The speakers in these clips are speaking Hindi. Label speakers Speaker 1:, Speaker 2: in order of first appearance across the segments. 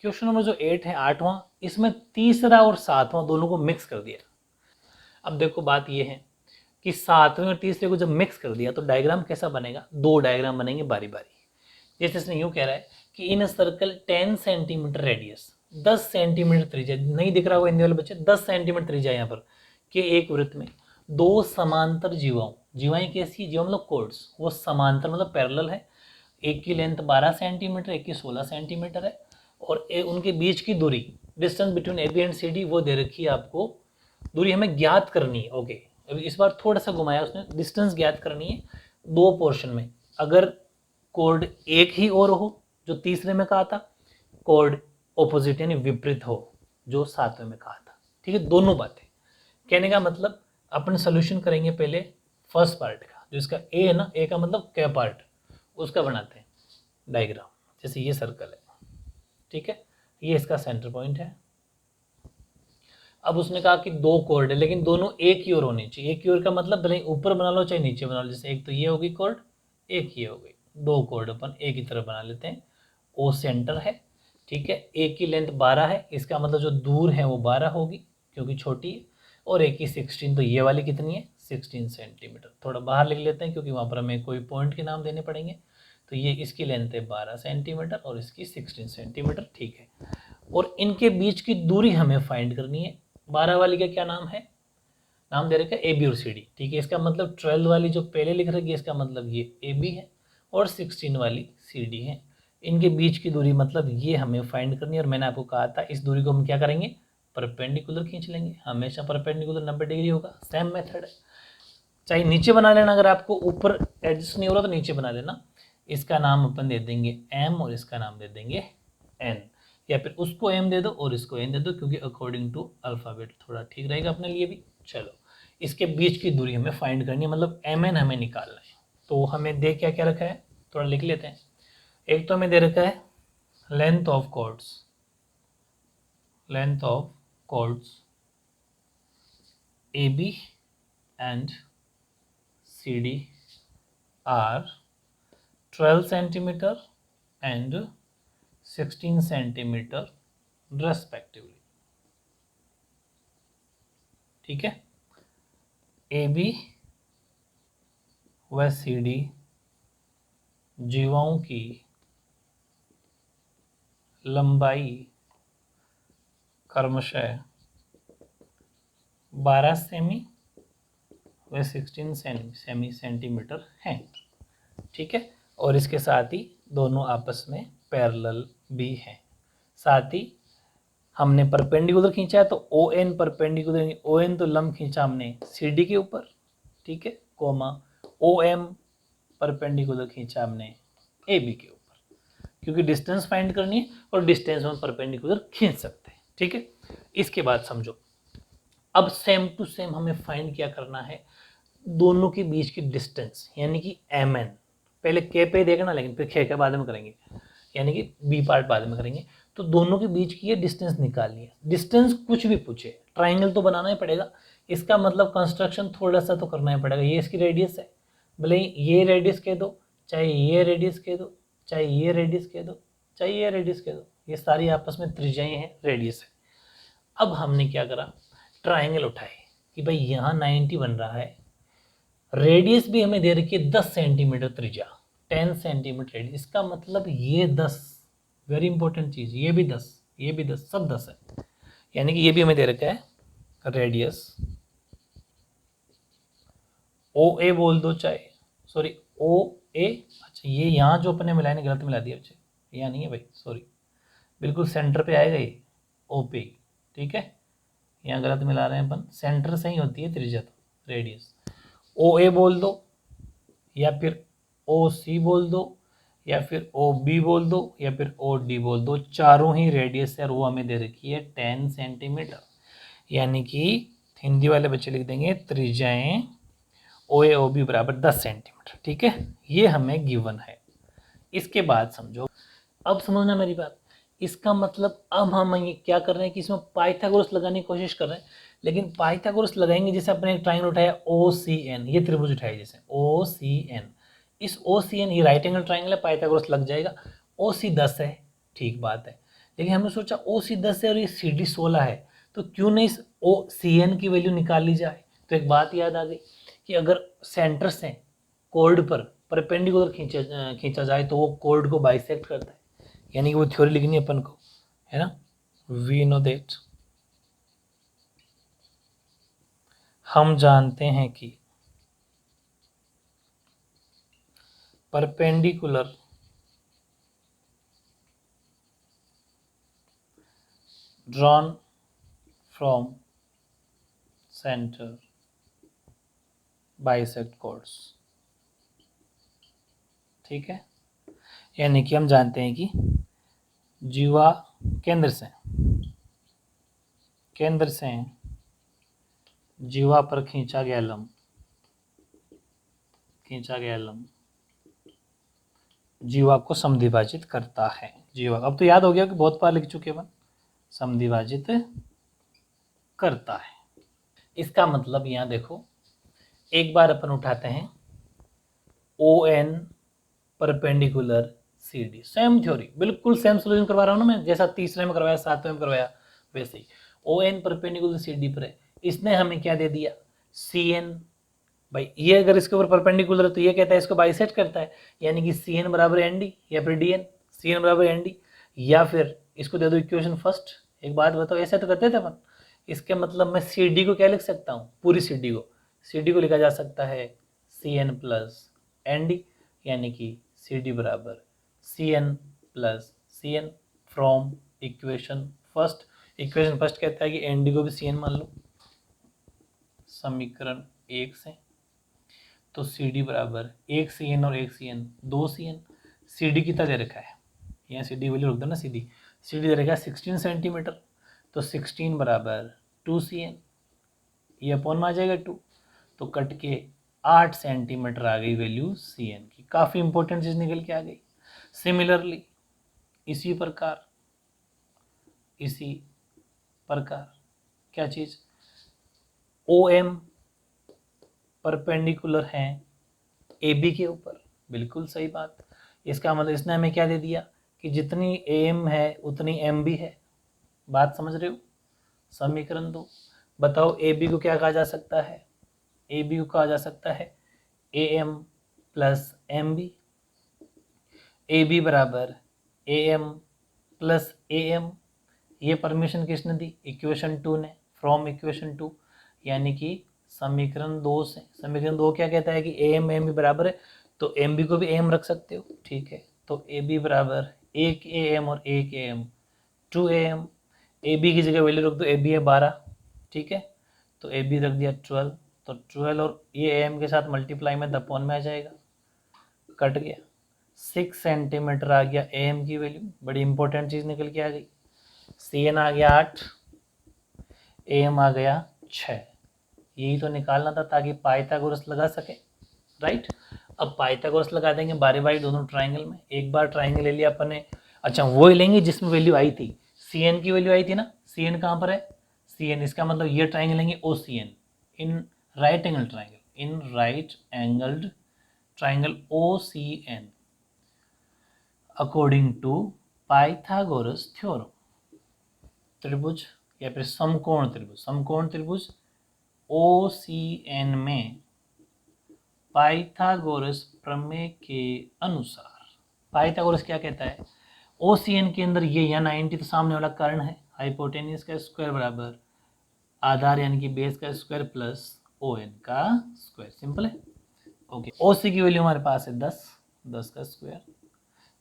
Speaker 1: क्वेश्चन नंबर जो 8 है, 8वां, इसमें तीसरा और 7वां दोनों को मिक्स कर दिया। अब देखो बात ये है कि 7वें और तीसरे को जब मिक्स कर दिया तो डायग्राम कैसा बनेगा, दो डायग्राम बनेंगे बारी बारी। जैसे इसने यूं कह रहा है कि इन सर्कल 10 सेंटीमीटर रेडियस, 10 सेंटीमीटर त्रिज्या, नहीं दिख रहा होगा हिंदी वाले बच्चे, 10 सेंटीमीटर त्रिज्या यहाँ पर के एक वृत्त में दो समांतर जीवाओं, जीवाएं कैसी, जीवा मतलब कोर्ड्स, वो समांतर मतलब पैरेलल है। एक की लेंथ 12 सेंटीमीटर, एक की 16 सेंटीमीटर है, और उनके बीच की दूरी, distance between A B and C D, वो दे रखी है आपको। दूरी हमें ज्ञात करनी है। ओके, अभी इस बार थोड़ा सा घुमाया उसने, डिस्टेंस ज्ञात करनी है दो पोर्शन में। अगर कोड एक ही और हो जो तीसरे में कहा था, कोड ऑपोजिट यानी विपरीत हो जो 7वें में कहा था। ठीक है, दोनों बातें कहने का मतलब अपन सोल्यूशन करेंगे पहले फर्स्ट पार्ट का, जो इसका ए है ना, ए का मतलब क्या पार्ट, उसका बनाते हैं डायग्राम। जैसे ये सर्कल है, ठीक है, ये इसका सेंटर पॉइंट है। अब उसने कहा कि दो कोर्ड है लेकिन दोनों एक ही ओर होनी चाहिए। एक ही ओर का मतलब भले ऊपर बना लो चाहे नीचे बना लो, जैसे एक तो ये होगी कोर्ड, एक ये हो गई, दो कोर्ड अपन एक ही तरफ बना लेते हैं। ओ सेंटर है, ठीक है, एक की लेंथ 12 है, इसका मतलब जो दूर है वो 12 होगी क्योंकि छोटी है, और एक की 16, तो ये वाली कितनी है 16 सेंटीमीटर। थोड़ा बाहर लिख लेते हैं क्योंकि वहाँ पर हमें कोई पॉइंट के नाम देने पड़ेंगे। तो ये इसकी लेंथ है 12 सेंटीमीटर और इसकी 16 सेंटीमीटर, ठीक है। और इनके बीच की दूरी हमें फाइंड करनी है। 12 वाली का क्या नाम है, नाम दे रखा है ए बी और सी डी, ठीक है। इसका मतलब 12 वाली जो पहले लिख रखी है इसका मतलब ये ए बी है, और 16 वाली सी डी है। इनके बीच की दूरी मतलब ये हमें फाइंड करनी है। और मैंने आपको कहा था इस दूरी को हम क्या करेंगे, परपेंडिकुलर खींच लेंगे। हमेशा परपेंडिकुलर 90 डिग्री होगा, सेम मेथड है। चाहे नीचे बना लेना, अगर आपको ऊपर एडजस्ट नहीं हो रहा तो नीचे बना लेना। इसका नाम अपन दे देंगे एम और इसका नाम दे देंगे एन, या फिर उसको एम दे दो और इसको एन दे दो, क्योंकि अकॉर्डिंग टू अल्फ़ाबेट थोड़ा ठीक रहेगा अपने लिए भी। चलो, इसके बीच की दूरी हमें फाइंड करनी है, मतलब एम एन हमें निकालना है। तो हमें दे क्या क्या रखा है, थोड़ा लिख लेते हैं। एक तो हमें दे रखा है length of chords, length of chords A B and C D are 12 centimetre and 16 centimetre respectively, ठीक है। ए बी व सी डी जीवाओं की लंबाई क्रमशः 12 सेमी व 16 सेमी सेंटीमीटर हैं, ठीक है। और इसके साथ ही दोनों आपस में पैरेलल भी हैं। साथ ही हमने परपेंडिकुलर खींचा है तो O N perpendicular, O N तो लंब खींचा हमने सी डी के ऊपर, ठीक है, कोमा ओ एम परपेंडिकुलर खींचा हमने ए बी के ऊपर, क्योंकि डिस्टेंस फाइंड करनी है और डिस्टेंस में परपेंडिकुलर खींच सकते हैं, ठीक है। इसके बाद समझो, अब सेम टू सेम हमें फाइंड क्या करना है, दोनों के बीच की डिस्टेंस, यानी कि एम एन। पहले के पे देखना लेकिन फिर खे के बाद में करेंगे, यानी कि बी पार्ट बाद में करेंगे। तो दोनों के बीच की ये डिस्टेंस निकालनी है। डिस्टेंस कुछ भी पूछे, ट्राइंगल तो बनाना ही पड़ेगा, इसका मतलब कंस्ट्रक्शन थोड़ा सा तो करना ही पड़ेगा। ये इसकी रेडियस है, भले ये रेडियस कह दो, चाहे ये रेडियस कह दो, चाहे ये रेडियस कह दो, चाहे ये रेडियस कह दो, ये सारी आपस में त्रिज्याएं हैं, रेडियस है। अब हमने क्या करा, ट्राइंगल उठाए कि भाई यहाँ 90 बन रहा है, रेडियस भी हमें दे रखी है 10 सेंटीमीटर त्रिज्या, 10 सेंटीमीटर रेडियस, इसका मतलब ये 10, वेरी इंपॉर्टेंट चीज, ये भी 10, ये भी 10, सब 10 है। यानी कि ये भी हमें दे रखा है रेडियस ओ ए बोल दो, चाहे सॉरी ओ ए, अच्छा ये यहाँ जो अपने मिलाए ने गलत मिला दिया बच्चे, यहाँ नहीं है भाई, सॉरी, बिल्कुल सेंटर पे आएगा ये ओ पे, ठीक है, यहाँ गलत मिला रहे हैं अपन, सेंटर से ही होती है त्रिज्या तो रेडियस। ओ ए बोल दो, या फिर ओ सी बोल दो, या फिर ओ बी बोल दो, या फिर ओ डी बोल दो, चारों ही रेडियस है और वो हमें दे रखी है 10 सेंटीमीटर। यानी कि हिंदी वाले बच्चे लिख देंगे त्रिज्याएं ओ ए ओ बी बराबर 10 सेंटीमीटर, ठीक है, ये हमें गिवन है। इसके बाद समझो, अब समझना मेरी बात, इसका मतलब अब हम ये क्या कर रहे हैं कि इसमें पाइथागोरस लगाने की कोशिश कर रहे हैं, लेकिन पाइथागोरस लगाएंगे जैसे अपने एक ट्राइंगल उठाया ओ सी एन, ये त्रिभुज उठाया जैसे ओ सी एन, इस ओ सी एन, ये राइट एंगल ट्राइंगल है, पाइथागोरस लग जाएगा। ओ सी 10 है, ठीक बात है, लेकिन हमने सोचा ओ सी 10 है और ये सी डी 16 है, तो क्यों नहीं ओ सी एन की वैल्यू निकाल ली जाए। तो एक बात याद आ गई कि अगर सेंटर से कोर्ड पर परपेंडिकुलर खींचा जाए तो वो कोर्ड को बाइसेक्ट करता है, यानी कि वो थ्योरी लिखनी है अपन को, है ना। वी नो दैट, हम जानते हैं कि perpendicular drawn from center bisect chords, ठीक है। यानी कि हम जानते हैं कि जीवा केंद्र से जीवा पर खींचा गया लंब जीवा को समद्विभाजित करता है। जीवा, अब तो याद हो गया कि बहुत बार लिख चुके हैं, समद्विभाजित करता है। इसका मतलब यहाँ देखो, एक बार अपन उठाते हैं O N perpendicular C D, same theory, बिल्कुल सेम सोल्यूशन करवा रहा हूँ ना मैं, जैसा तीसरे में करवाया, सातवें में करवाया, वैसे ही O N perpendicular C D पर है। इसने हमें क्या दे दिया, सी एन। भाई ये अगर इसके ऊपर परपेंडिकुलर है तो ये कहता है इसको बाइसेक्ट करता है, यानी कि सी एन बराबर एन डी, या फिर डी एन, सी एन बराबर एन डी, या फिर इसको दे दो इक्वेशन फर्स्ट। एक बात बताओ, ऐसे तो करते थे अपन। इसके मतलब मैं सी डी को क्या लिख सकता हूँ, पूरी सी डी को लिखा जा सकता है C N plus N D, यानी कि सी डी बराबर C N plus C N from equation first. Equation first कहता है कि एन डी को भी सी एन मान लो समीकरण 1 से, तो सी डी बराबर 1 सी एन और 1 C N 2 C N. C D कितना दे रखा है, यहाँ सी डी वैल्यू रख दो ना, सी डी दे रखा है 16 सेंटीमीटर, तो 16 बराबर 2 सी एन, ये अपॉन में आ जाएगा 2, तो कट के 8 सेंटीमीटर आ गई वैल्यू सी एन की। काफ़ी इंपॉर्टेंट चीज़ निकल के आ गई। सिमिलरली इसी प्रकार क्या चीज़, ओ एम परपेंडिकुलर है ए बी के ऊपर, बिल्कुल सही बात। इसका मतलब इसने हमें क्या दे दिया कि जितनी ए एम है उतनी एम भी है। बात समझ रहे हो। समीकरण 2, बताओ ए बी को क्या कहा जा सकता है, ए बी को कहा जा सकता है A M plus M B. A B बराबर A M plus A M, ये परमिशन किसने दी, इक्वेशन 2 ने, फ्रॉम इक्वेशन 2, यानी कि समीकरण 2 से। समीकरण 2 क्या कहता है कि ए एम बी बराबर है, तो एम बी को भी एम रख सकते हो, ठीक है। तो ए बी बराबर 1 ए एम और 1 A M 2 A M. A B की जगह वैल्यू रख दो, ए बी है 12, ठीक है, तो ए बी रख दिया 12, तो 12 और ये ए एम के साथ मल्टीप्लाई में दपोन में आ जाएगा, कट गया। 6 सेंटीमीटर आ गया ए एम की वैल्यू, बड़ी इंपॉर्टेंट चीज़ निकल के आ गई। सी एन आ गया 8, ए एम आ गया 6, यही तो निकालना था ताकि पाइथागोरस लगा सके, राइट। अब पाइथागोरस लगा देंगे बारी बारी दोनों ट्राइंगल में। एक बार ट्राइंगल ले लिया अपन ने, अच्छा वो ही लेंगे जिसमें वैल्यू आई थी, सी एन की वैल्यू आई थी ना, सी एन कहाँ पर है, सी एन, इसका मतलब ये ट्राइंगल लेंगे O C N, in right angle triangle, in right angled triangle O C N according to Pythagoras theorem. त्रिभुज या फिर समकोण त्रिभुज ओ सी एन में पाइथागोरस प्रमेय के अनुसार, पाइथागोरस क्या कहता है, ओ सी एन के अंदर ये या 90 तो सामने वाला कर्ण है, हाइपोटेन्यूज का स्क्वायर बराबर आधार यानी कि बेस का स्क्वायर प्लस ओ एन का स्क्वायर, सिंपल है। ओके, ओ सी की वैल्यू हमारे पास है 10 का स्क्वायर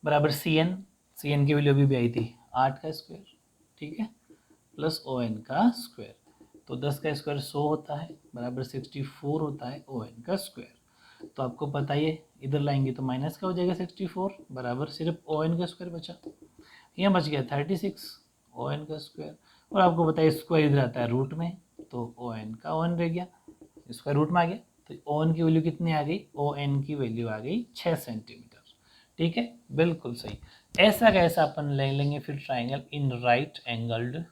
Speaker 1: बराबर सी एन की वैल्यू अभी भी आई थी 8 का स्क्वायर, ठीक है, प्लस ओ एन का स्क्वायर, तो 10 का स्क्वायर 100 होता है बराबर 64 होता है ओ एन का स्क्वायर। तो आपको पता ही है, इधर लाएंगे तो माइनस का हो जाएगा 64 बराबर सिर्फ ओ एन का स्क्वायर बचा, यहाँ बच गया 36 ओ एन का स्क्वायर, और आपको बताइए स्क्वायर इधर आता है रूट में, तो ओ एन का ओ एन रह गया, स्क्वायर रूट में आ गया, तो ओ एन की वैल्यू कितनी आ गई, ओ एन की वैल्यू आ गई 6 सेंटीमीटर, ठीक है, बिल्कुल सही। ऐसा कैसा अपन ले लेंगे फिर triangle in right angled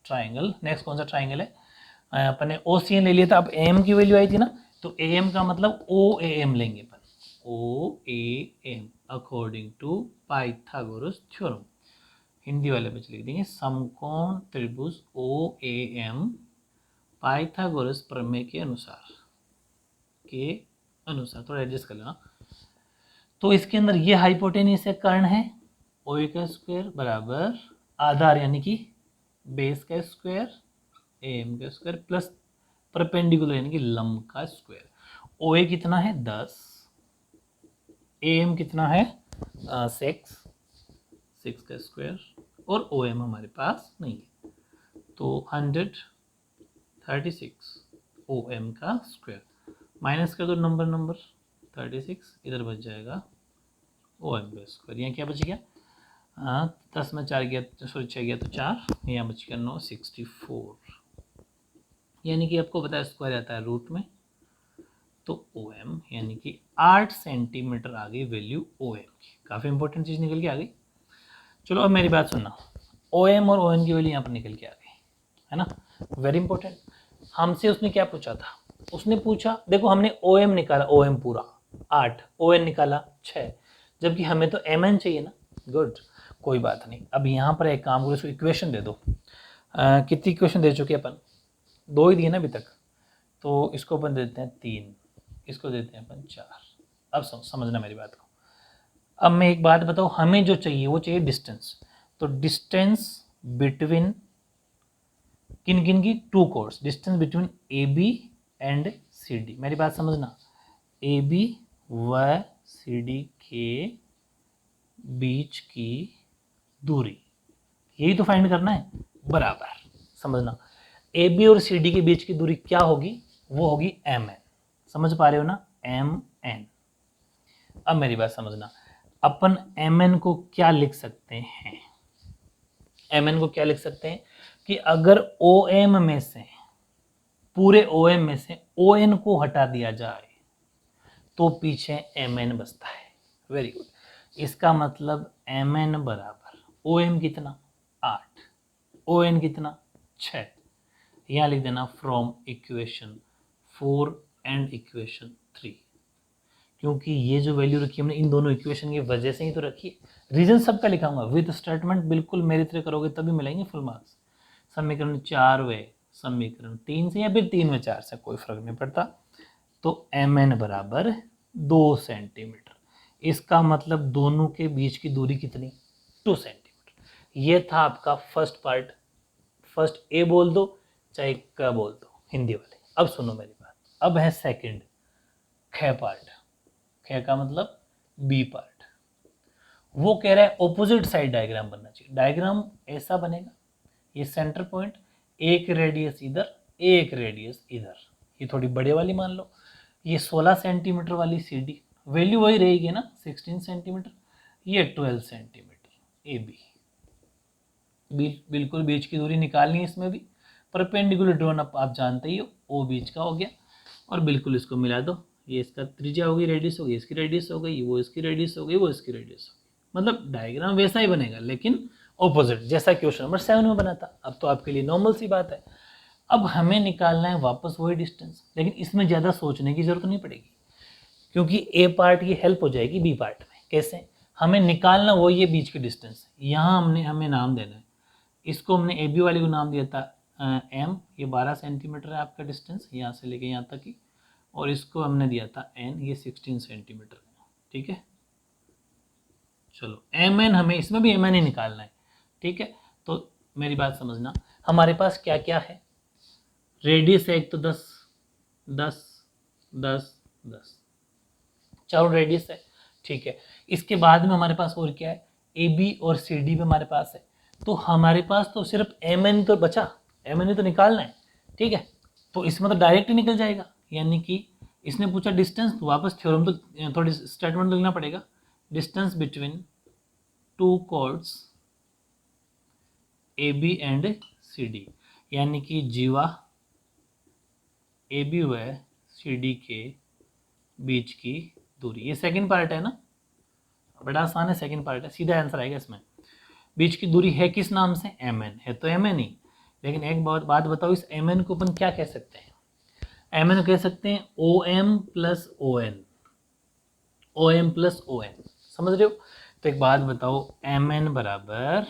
Speaker 1: triangle. Next कौन सा ट्राइंगल है, अपन ने ओ सी एन ले लिया था, अब ए एम की वैल्यू आई थी ना, तो ए एम का मतलब ओ ए एम लेंगे अपन, O A M according to Pythagoras theorem. Hindi वाले बच्चे लिख देंगे समकोण त्रिभुज ओ ए एम पाइथागोरस प्रमेय के अनुसार थोड़ा एडजस्ट कर लेना। तो इसके अंदर ये हाइपोटेन्यूस है, कर्ण है, ओ ए का स्क्वायर बराबर आधार यानी कि बेस का स्क्वायर ए एम का स्क्वायर प्लस परपेंडिकुलर यानी कि लंब का स्क्वायर। ओ ए कितना है 10, ए एम कितना है 6 का स्क्वायर और ओ एम हमारे पास नहीं है, तो 136 ओ एम का स्क्वायर माइनस कर दो नंबर 36, इधर बच जाएगा ओ एम का स्क्वायर। यहाँ क्या बच गया 10 में 4 गया, सॉरी 6 गया तो 4, यहाँ बच गया 964, यानी कि आपको पता है स्क्वायर आता है रूट में, तो ओ एम यानी कि 8 सेंटीमीटर आ गई वैल्यू ओ एम की। काफ़ी इंपॉर्टेंट चीज़ निकल के आ गई। चलो अब मेरी बात सुनना, ओ एम और ओ एन की वैल्यू यहाँ पर निकल के आ गई है ना, वेरी इंपॉर्टेंट। हमसे उसने क्या पूछा था, उसने पूछा देखो हमने ओ एम निकाला, ओ एम पूरा 8, ओ एन निकाला 6, जबकि हमें तो एम एन चाहिए ना। गुड, कोई बात नहीं। अब यहाँ पर एक काम करो, इसको इक्वेशन दे दो। कितनी इक्वेशन दे चुके अपन, 2 ही दिए ना अभी तक, तो इसको अपन देते हैं 3, इसको देते हैं अपन 4। अब समझना मेरी बात को। अब मैं एक बात बताऊँ, हमें जो चाहिए वो चाहिए डिस्टेंस, तो डिस्टेंस बिटवीन किन किन की, 2 chords, distance between A B and C D. मेरी बात समझना, ए बी व सी डी के बीच की दूरी, यही तो फाइंड करना है, बराबर। समझना, ए बी और सी डी के बीच की दूरी क्या होगी, वो होगी एम एन। समझ पा रहे हो ना, एम एन। अब मेरी बात समझना, अपन एम एन को क्या लिख सकते हैं, एम एन को क्या लिख सकते हैं कि अगर ओ एम में से, पूरे ओ एम में से ओ एन को हटा दिया जाए तो पीछे एम एन बचता है। वेरी गुड, इसका मतलब एम एन बराबर ओ एम कितना 8, ओ एन कितना 6। यहाँ लिख देना फ्रॉम इक्वेशन 4 एंड इक्वेशन 3, क्योंकि ये जो वैल्यू रखी हमने इन दोनों इक्वेशन की वजह से ही तो रखी है। रीजन सबका लिखाऊंगा विद स्टेटमेंट, बिल्कुल मेरी तरह करोगे तभी मिलेंगे फुल मार्क्स। समीकरण 4 वे, समीकरण 3 से या फिर 3 व 4 से, कोई फर्क नहीं पड़ता। तो एम एन बराबर 2 सेंटीमीटर, इसका मतलब दोनों के बीच की दूरी कितनी, 2 सेंटीमीटर। ये था आपका फर्स्ट पार्ट, फर्स्ट ए बोल दो चाहे क बोल दो हिंदी वाले। अब सुनो मेरी बात, अब है सेकंड ख पार्ट, ख का मतलब बी पार्ट। वो कह रहा है ऑपोजिट साइड डायग्राम बनना चाहिए। डायग्राम ऐसा बनेगा, ये सेंटर पॉइंट, एक रेडियस इधर, एक रेडियस इधर, ये थोड़ी बड़े वाली मान लो, ये 16 सेंटीमीटर वाली सीडी वैल्यू वही रहेगी ना 16 सेंटीमीटर, ये 12 सेंटीमीटर ए बी। बिल्कुल बीच की दूरी निकालनी है इसमें भी, परपेंडिकुलर ड्रोन आप जानते ही हो, ओ बीच का हो गया, और बिल्कुल इसको मिला दो, ये इसका त्रिज्या होगी, रेडियस होगी, इसकी रेडियस हो गई, वो इसकी रेडियस हो गई, वो इसकी रेडियस हो गई। मतलब डायग्राम वैसा ही बनेगा लेकिन ऑपोजिट, जैसा क्वेश्चन नंबर 7 में बना था। अब तो आपके लिए नॉर्मल सी बात है। अब हमें निकालना है वापस वही डिस्टेंस, लेकिन इसमें ज़्यादा सोचने की जरूरत नहीं पड़ेगी, क्योंकि ए पार्ट की हेल्प हो जाएगी बी पार्ट में। कैसे, हमें निकालना वो ये बीच की डिस्टेंस, यहाँ हमें नाम देना है, इसको हमने ए बी वाले को नाम दिया था एम, ये 12 सेंटीमीटर है आपका डिस्टेंस यहाँ से लेके यहाँ तक की, और इसको हमने दिया था एन, ये 16 सेंटीमीटर है। ठीक है, चलो एम एन, हमें इसमें भी एम एन ही निकालना है। ठीक है, तो मेरी बात समझना, हमारे पास क्या क्या है, रेडियस है एक तो 10 10 10 10, चारों रेडियस है। ठीक है, इसके बाद में हमारे पास और क्या है, ए बी और सी डी भी हमारे पास है, तो हमारे पास तो सिर्फ एम एन तो बचा, एम एन ही तो निकालना है। ठीक है, तो इसमें तो डायरेक्ट ही निकल जाएगा, यानी कि इसने पूछा डिस्टेंस, तो वापस थ्योरम तो थोड़ी स्टेटमेंट लिखना पड़ेगा, distance between 2 chords A B and C D, यानी कि जीवा ए बी व सी डी के बीच की दूरी। ये सेकंड पार्ट है ना, बड़ा आसान है, सेकंड पार्ट है, सीधा आंसर आएगा इसमें। बीच की दूरी है किस नाम से, एम एन है, तो एम एन ही। लेकिन एक बात बताओ, इस एम एन को अपन क्या कह सकते हैं, एम एन कह सकते हैं O M plus O N, O M plus O N, समझ रहे हो। तो एक बात बताओ, एम एन बराबर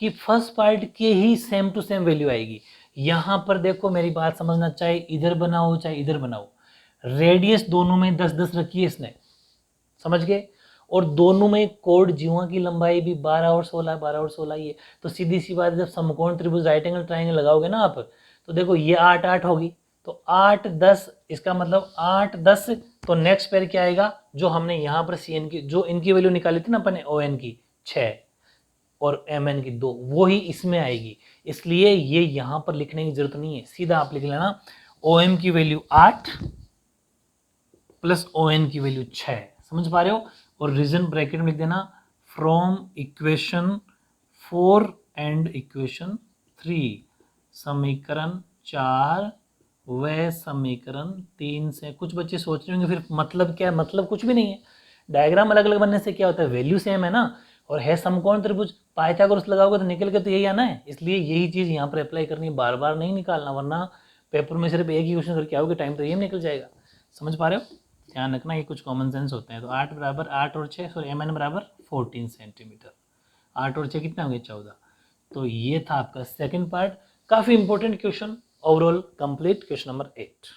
Speaker 1: कि फर्स्ट पार्ट के ही सेम टू सेम वैल्यू आएगी। यहां पर देखो मेरी बात समझना, चाहे इधर बनाओ चाहे इधर बनाओ, रेडियस दोनों में 10-10 रखी है इसने, समझ गए, और दोनों में कोड जीवा की लंबाई भी 12 और 16, 12 और 16 ही है। तो सीधी सी बात है, जब समकोण त्रिभुज राइट एंगल ट्राइंगल लगाओगे ना आप, तो देखो ये 8 8 होगी, तो 8 10, इसका मतलब 8 10, तो नेक्स्ट पेयर क्या आएगा, जो हमने यहाँ पर सी एन की जो इनकी वैल्यू निकाली थी ना अपन ओ एन की 6 और एम एन की 2, वो ही इसमें आएगी। इसलिए ये यहाँ पर लिखने की जरूरत नहीं है, सीधा आप लिख लेना ओ एम की वैल्यू 8 प्लस ओ एन की वैल्यू 6, समझ पा रहे हो। और रीजन ब्रैकेट में लिख देना फ्रॉम इक्वेशन 4 एंड इक्वेशन 3, समीकरण 4 व समीकरण 3 से। कुछ बच्चे सोच रहे होंगे फिर मतलब क्या है, मतलब कुछ भी नहीं है, डायग्राम अलग अलग बनने से क्या होता है, वैल्यू सेम है ना, और है समकोण त्रिभुज, पाइथागोरस लगाओगे तो निकल के तो यही आना है। इसलिए यही चीज यहाँ पर अप्लाई करनी है, बार बार नहीं निकालना, वरना पेपर में सिर्फ एक ही क्वेश्चन करके आओगे, टाइम तो ये निकल जाएगा। समझ पा रहे हो, ध्यान रखना, ये कुछ कॉमन सेंस होते हैं। तो 8 बराबर 8 और 6, सॉरी एम एन बराबर 14 सेंटीमीटर, 8 और 6 कितना हो गया 14। तो ये था आपका सेकंड पार्ट, काफ़ी important question, overall complete question number 8।